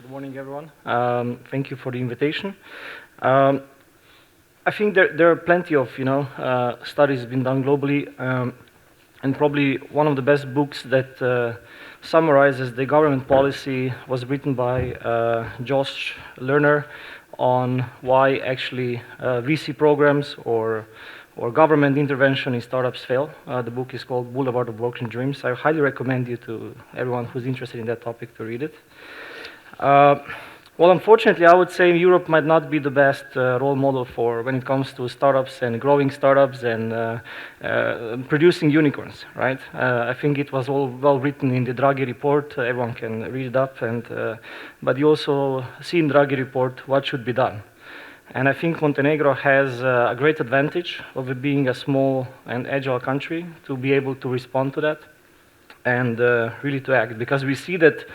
Good morning, everyone. Thank you for the invitation. I think there are plenty of studies been done globally, and probably one of the best books that summarizes the government policy was written by Josh Lerner on why actually VC programs or government intervention in startups fail. The book is called Boulevard of Broken Dreams. I highly recommend you to everyone who's interested in that topic to read it. Well, unfortunately, I would say Europe might not be the best role model for when it comes to startups and growing startups and producing unicorns, right? I think it was all well written in the Draghi report. Everyone can read it up, but you also see in Draghi report what should be done. And I think Montenegro has a great advantage of it being a small and agile country to be able to respond to that and really to act, because we see that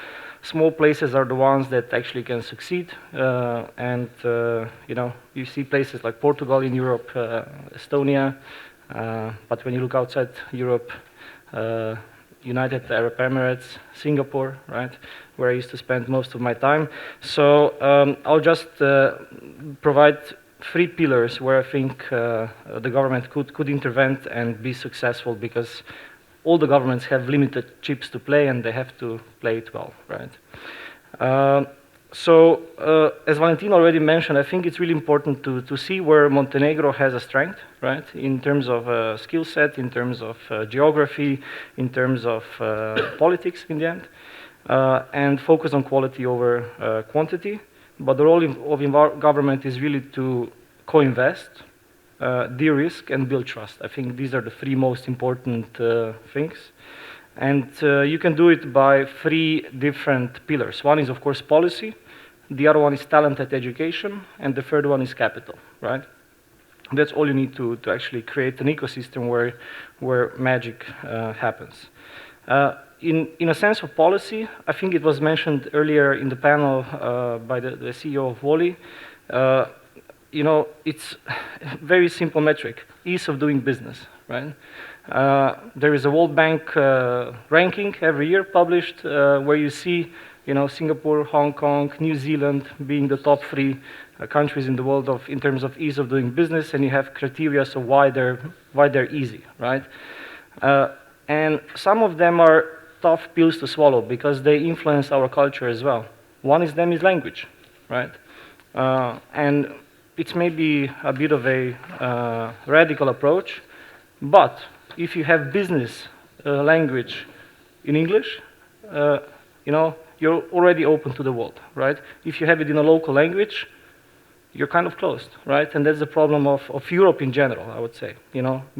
small places are the ones that actually can succeed, you see places like Portugal in Europe, Estonia, but when you look outside Europe, United Arab Emirates, Singapore, right, where I used to spend most of my time. So I'll just provide 3 pillars where I think the government could intervene and be successful, because all the governments have limited chips to play and they have to play it well, right? As Valentin already mentioned, I think it's really important to see where Montenegro has a strength, right? In terms of skill set, in terms of geography, in terms of politics in the end, and focus on quality over quantity. But the role of government is really to co-invest, de-risk, and build trust. I think these are the 3 most important things. And you can do it by 3 different pillars. One is, of course, policy. The other one is talent and education. And the third one is capital, right? That's all you need to actually create an ecosystem where magic happens. In a sense of policy, I think it was mentioned earlier in the panel by the CEO of Wally. It's a very simple metric, ease of doing business, right? There is a World Bank ranking every year published where you see, Singapore, Hong Kong, New Zealand being the top 3 countries in the world in terms of ease of doing business, and you have criteria of why they're easy, right? And some of them are tough pills to swallow because they influence our culture as well. One of them is language, right? And it's maybe a bit of a radical approach, but if you have business language in English, you're already open to the world, right? If you have it in a local language, you're kind of closed, right? And that's the problem of Europe in general, I would say,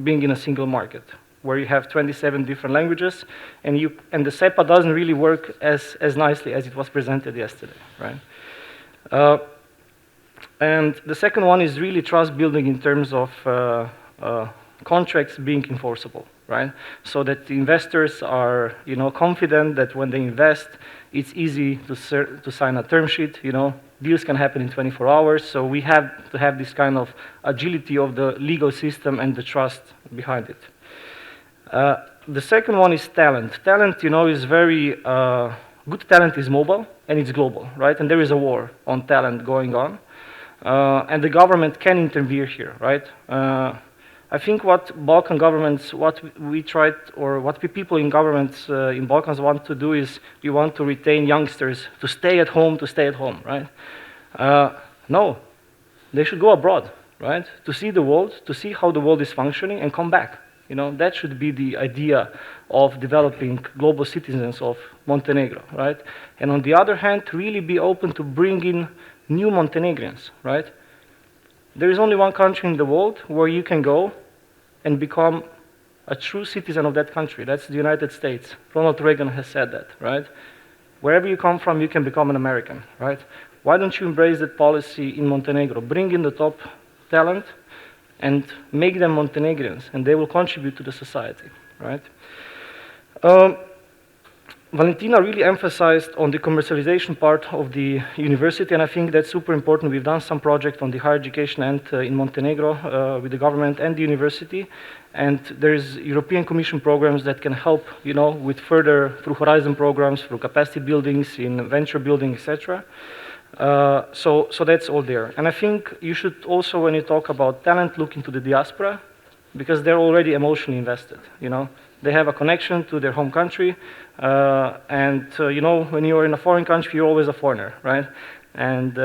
being in a single market, where you have 27 different languages, and the SEPA doesn't really work as nicely as it was presented yesterday, right? And the second one is really trust building in terms of contracts being enforceable, right? So that the investors are, confident that when they invest, it's easy to sign a term sheet. Deals can happen in 24 hours. So we have to have this kind of agility of the legal system and the trust behind it. The second one is talent. Talent, is very good. Talent is mobile and it's global, right? And there is a war on talent going on. And the government can intervene here, right? I think what Balkan governments, what people in governments in Balkans want to do is we want to retain youngsters to stay at home, right? No, they should go abroad, right? To see the world, to see how the world is functioning and come back. That should be the idea of developing global citizens of Montenegro, right? And on the other hand, really be open to bring in new Montenegrins, right? There is only one country in the world where you can go and become a true citizen of that country. That's the United States. Ronald Reagan has said that, right? Wherever you come from, you can become an American, right? Why don't you embrace that policy in Montenegro? Bring in the top talent and make them Montenegrins, and they will contribute to the society, right? Valentina really emphasized on the commercialization part of the university, and I think that's super important. We've done some project on the higher education end in Montenegro with the government and the university, and there's European Commission programs that can help, with further, through Horizon programs, through capacity buildings, in venture building, etc. So that's all there. And I think you should also, when you talk about talent, look into the diaspora, because they're already emotionally invested, They have a connection to their home country, and when you're in a foreign country, you're always a foreigner, right? And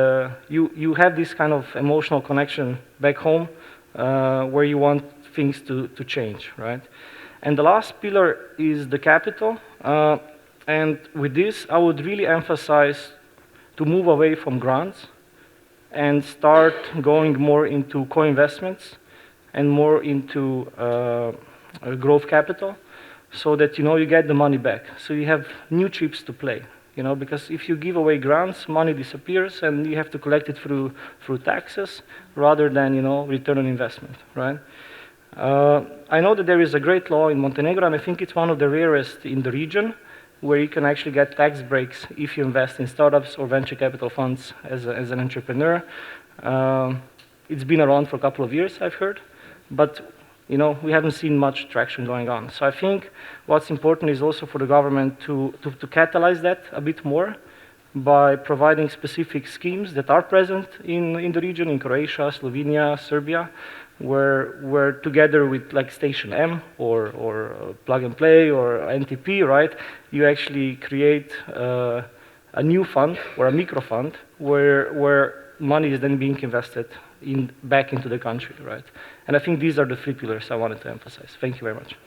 you have this kind of emotional connection back home where you want things to change, right? And the last pillar is the capital. And with this, I would really emphasize to move away from grants and start going more into co-investments and more into growth capital, so that you get the money back. So you have new chips to play, because if you give away grants, money disappears and you have to collect it through taxes rather than return on investment, right? I know that there is a great law in Montenegro, and I think it's one of the rarest in the region, where you can actually get tax breaks if you invest in startups or venture capital funds as an entrepreneur. It's been around for a couple of years, I've heard, but we haven't seen much traction going on. So I think what's important is also for the government to catalyze that a bit more by providing specific schemes that are present in the region, in Croatia, Slovenia, Serbia, where together with like Station M or Plug and Play or NTP, right, you actually create a new fund or a micro fund where money is then being invested back into the country, right? And I think these are the three pillars I wanted to emphasize. Thank you very much.